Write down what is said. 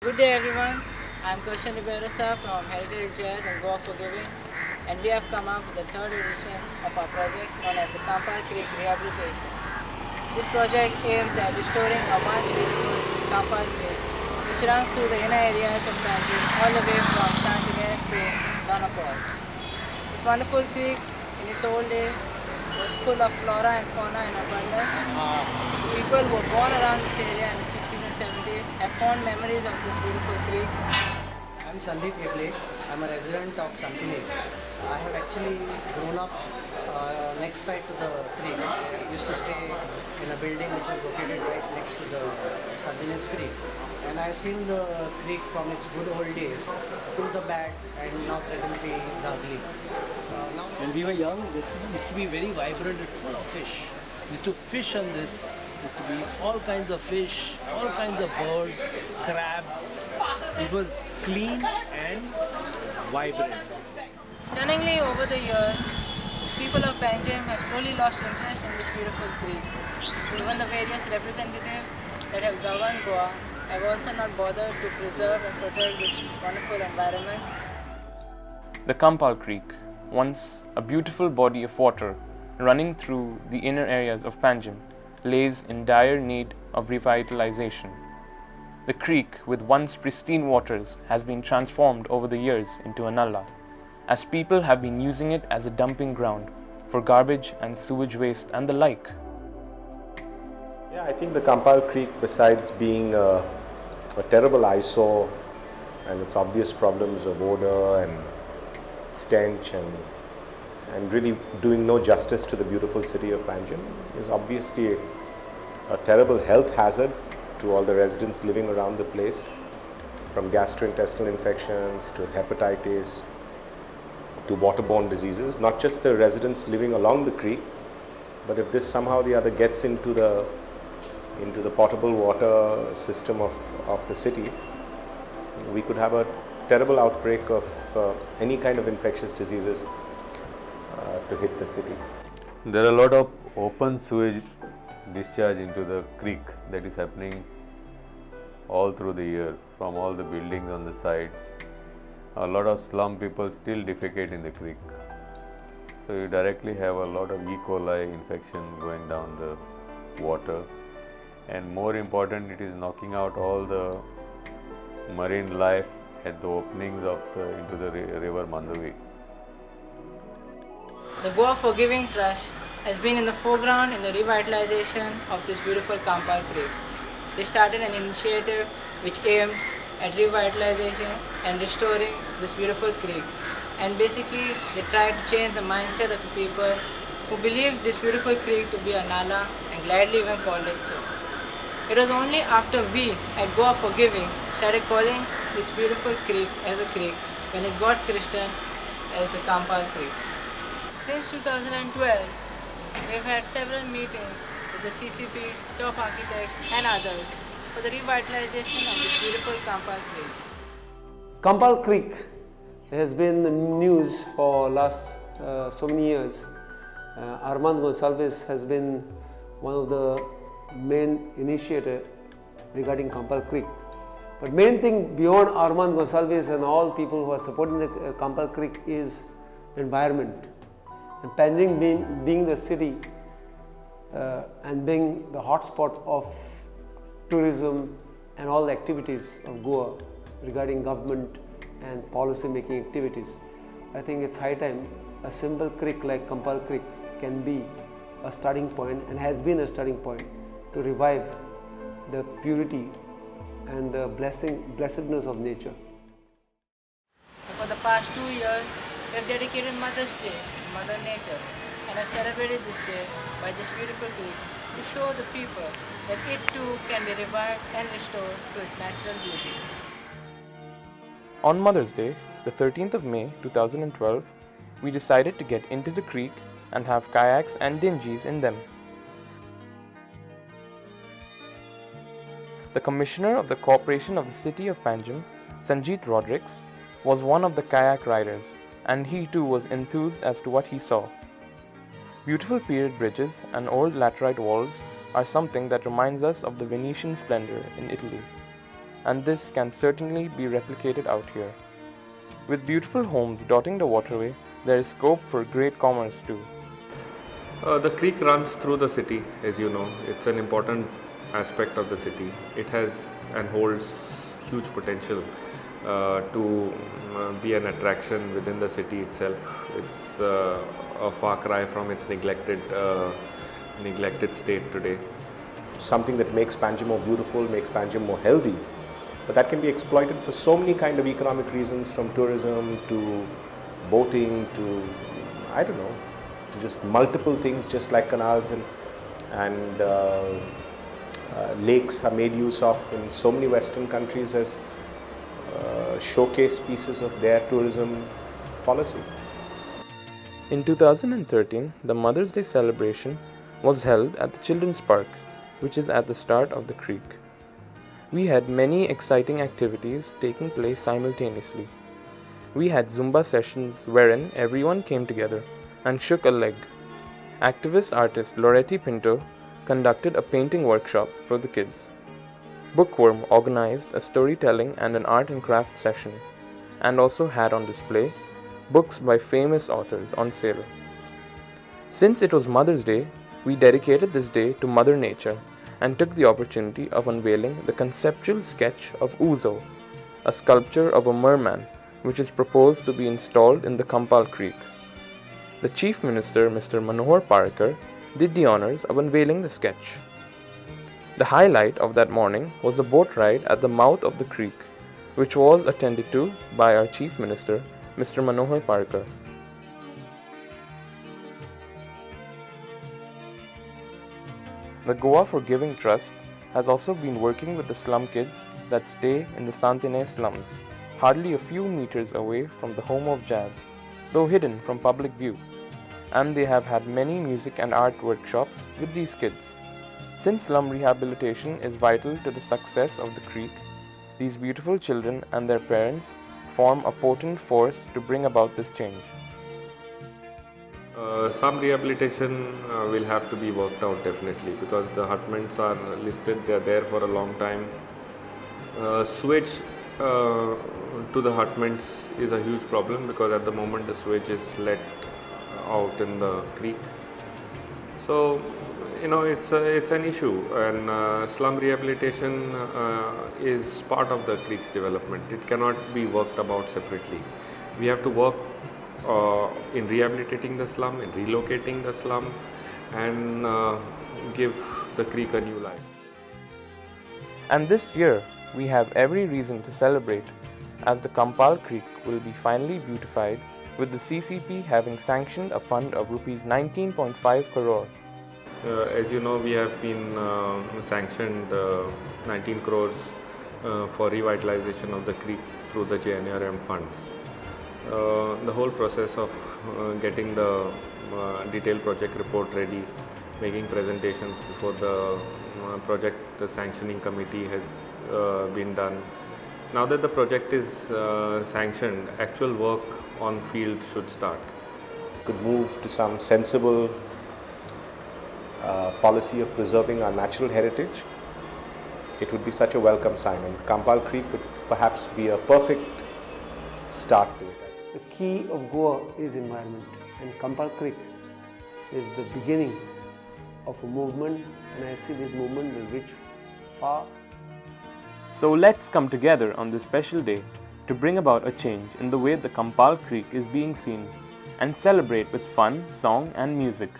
Good day everyone, I'm Christian Riberosa from Heritage Jazz and Goa Forgiving, and we have come up with the third edition of our project known as the Campal Creek Rehabilitation. This project aims at restoring a once beautiful Campal Creek which runs through the inner areas of Panjim all the way from St. Ines to Donapal. This wonderful creek in its old days was full of flora and fauna in abundance. People who were born around this area in the 60s and 70s have fond memories of this beautiful creek. I'm Sandeep Yegle. I'm a resident of Santines. I have actually grown up next side to the creek. Used to stay in a building which is located right next to the Santines Creek. And I've seen the creek from its good old days to the bad and now presently the ugly. When we were young, this used to be very vibrant and full of fish. We used to fish on this. Used to be all kinds of fish, all kinds of birds, crabs. It was clean and vibrant. Stunningly, over the years, people of Panjim have slowly lost interest in this beautiful creek. Even the various representatives that have governed Goa have also not bothered to preserve and protect this wonderful environment. The Campal Creek, once a beautiful body of water running through the inner areas of Panjim, lays in dire need of revitalization. The creek, with once pristine waters, has been transformed over the years into a nalla, as people have been using it as a dumping ground for garbage and sewage waste and the like. Yeah, I think the Campal Creek, besides being a terrible eyesore and its obvious problems of odor and stench and really doing no justice to the beautiful city of Panjim, is obviously a terrible health hazard to all the residents living around the place, from gastrointestinal infections to hepatitis to waterborne diseases. Not just the residents living along the creek, but if this somehow or the other gets into the potable water system of the city, we could have a terrible outbreak of any kind of infectious diseases to hit the city. There are a lot of open sewage discharge into the creek that is happening all through the year from all the buildings on the sides. A lot of slum people still defecate in the creek. So you directly have a lot of E. coli infection going down the water. And more important, it is knocking out all the marine life at the openings of into the river Mandavi. The Goa Forgiving Trust has been in the foreground in the revitalization of this beautiful Campal Creek. They started an initiative which aimed at revitalization and restoring this beautiful creek. And basically, they tried to change the mindset of the people who believed this beautiful creek to be a nala and gladly even called it so. It was only after we at Goa Forgiving started calling this beautiful creek as a creek when it got christened as the Campal Creek. Since 2012, we have had several meetings with the CCP, top architects and others for the revitalization of this beautiful Campal Creek. Campal Creek has been in the news for last so many years. Armand Gonsalves has been one of the main initiator regarding Campal Creek. But main thing beyond Armand Gonsalves and all people who are supporting the Campal Creek is environment. And Panjim being the city and being the hotspot of tourism and all the activities of Goa regarding government and policy making activities, I think it's high time a simple creek like Campal Creek can be a starting point and has been a starting point to revive the purity and the blessedness of nature. And for the past 2 years, we have dedicated Mother's Day to Mother Nature and have celebrated this day by this beautiful creek to show the people that it too can be revived and restored to its natural beauty. On Mother's Day, the 13th of May 2012, we decided to get into the creek and have kayaks and dinghies in them. The Commissioner of the Corporation of the City of Panjim, Sanjeet Rodrigues, was one of the kayak riders, and he too was enthused as to what he saw. Beautiful period bridges and old laterite walls are something that reminds us of the Venetian splendor in Italy. and this can certainly be replicated out here. With beautiful homes dotting the waterway, there is scope for great commerce too. The creek runs through the city, as you know. It's an important aspect of the city. It has and holds huge potential to be an attraction within the city itself. It's a far cry from its neglected state today. Something that makes Panjim more beautiful, makes Panjim more healthy, but that can be exploited for so many kind of economic reasons, from tourism to boating to, I don't know, to just multiple things, just like canals and lakes are made use of in so many Western countries as showcase pieces of their tourism policy. In 2013, the Mother's Day celebration was held at the Children's Park, which is at the start of the creek. We had many exciting activities taking place simultaneously. We had Zumba sessions wherein everyone came together and shook a leg. Activist artist Loretti Pinto conducted a painting workshop for the kids. Bookworm organized a storytelling and an art and craft session, and also had on display books by famous authors on sale. Since it was Mother's Day, we dedicated this day to Mother Nature and took the opportunity of unveiling the conceptual sketch of Ouzo, a sculpture of a merman which is proposed to be installed in the Campal Creek. The Chief Minister, Mr. Manohar Parkar, did the honors of unveiling the sketch. The highlight of that morning was a boat ride at the mouth of the creek, which was attended to by our Chief Minister, Mr. Manohar Parkar. The Goa for Giving Trust has also been working with the slum kids that stay in the Santine slums, hardly a few meters away from the home of jazz, though hidden from public view, and they have had many music and art workshops with these kids. Since slum rehabilitation is vital to the success of the creek, these beautiful children and their parents form a potent force to bring about this change. Some rehabilitation will have to be worked out definitely, because the hutments are listed, they are there for a long time. Sewage to the hutments is a huge problem, because at the moment the sewage is let out in the creek. So, it's an issue, and slum rehabilitation is part of the creek's development. It cannot be worked about separately. We have to work in rehabilitating the slum, in relocating the slum, and give the creek a new life. And this year, we have every reason to celebrate, as the Campal Creek will be finally beautified, with the CCP having sanctioned a fund of Rs 19.5 crore. As you know, we have been sanctioned 19 crores for revitalization of the creek through the JNRM funds. The whole process of getting the detailed project report ready, making presentations before the project sanctioning committee has been done. Now that the project is sanctioned, actual work on field should start. Could move to some sensible policy of preserving our natural heritage. It would be such a welcome sign, and Campal Creek would perhaps be a perfect start to it. The key of Goa is environment, and Campal Creek is the beginning of a movement, and I see this movement will reach far. So let's come together on this special day to bring about a change in the way the Campal Creek is being seen, and celebrate with fun, song and music.